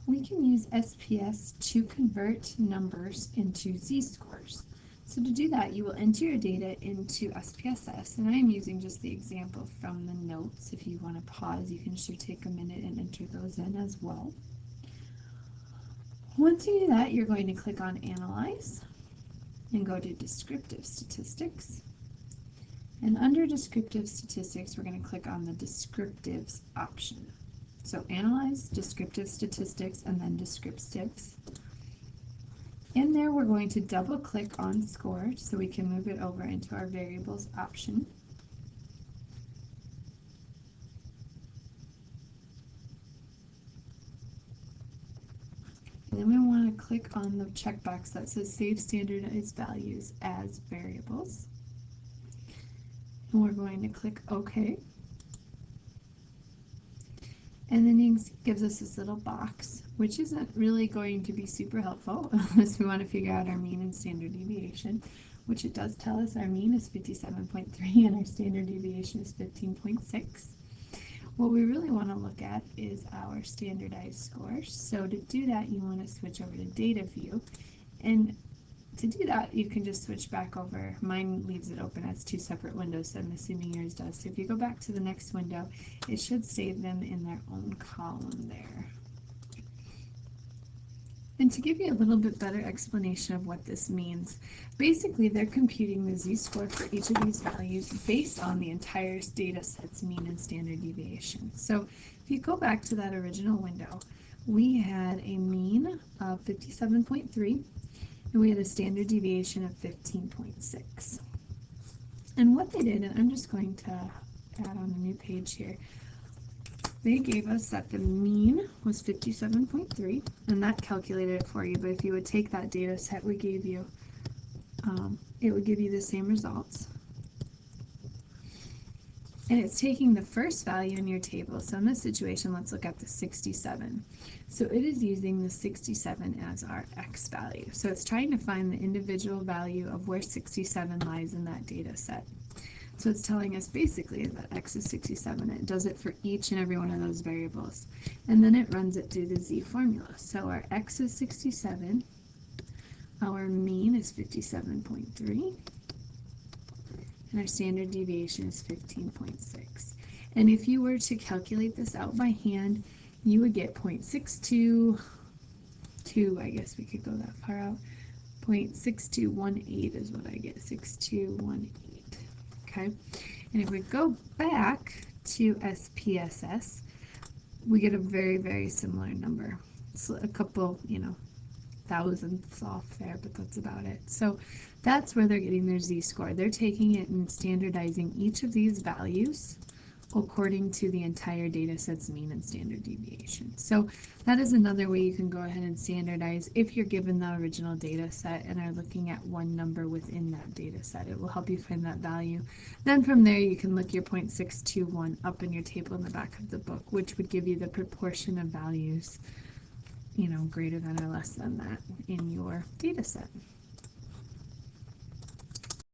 we can use SPS to convert numbers into z-scores. So to do that, you will enter your data into SPSS, and I am using just the example from the notes. If you want to pause, you can sure take a minute and enter those in as well. Once you do that, you're going to click on Analyze and go to Descriptive Statistics. And under Descriptive Statistics, we're going to click on the Descriptives option. So Analyze, Descriptive Statistics, and then Descriptives. In there, we're going to double click on Score so we can move it over into our Variables option. And then we want to click on the checkbox that says Save Standardized Values as Variables. And we're going to click OK. And then it gives us this little box, which isn't really going to be super helpful unless we want to figure out our mean and standard deviation, which it does tell us our mean is 57.3 and our standard deviation is 15.6. What we really want to look at is our standardized scores. So to do that, you want to switch over to Data View. And to do that, you can just switch back over. Mine leaves it open as two separate windows, so I'm assuming yours does. So if you go back to the next window, it should save them in their own column there. And to give you a little bit better explanation of what this means, basically they're computing the z-score for each of these values based on the entire data set's mean and standard deviation. So if you go back to that original window, we had a mean of 57.3. and we had a standard deviation of 15.6. And what they did, and I'm just going to add on a new page here, they gave us that the mean was 57.3, and that calculated it for you, but if you would take that data set we gave you, it would give you the same results. And it's taking the first value in your table. So in this situation, let's look at the 67. So it is using the 67 as our x value. So it's trying to find the individual value of where 67 lies in that data set. So it's telling us basically that x is 67. It does it for each and every one of those variables. And then it runs it through the z formula. So our x is 67. Our mean is 57.3. and our standard deviation is 15.6. And if you were to calculate this out by hand, you would get 0.622, I guess we could go that far out. 0.6218 is what I get, 6218. Okay, and if we go back to SPSS, we get a very, very similar number. It's a couple, thousandths off there, but that's about it. So that's where they're getting their z-score. They're taking it and standardizing each of these values according to the entire data set's mean and standard deviation. So that is another way you can go ahead and standardize if you're given the original data set and are looking at one number within that data set. It will help you find that value. Then from there you can look your 0.621 up in your table in the back of the book, which would give you the proportion of values greater than or less than that in your data set.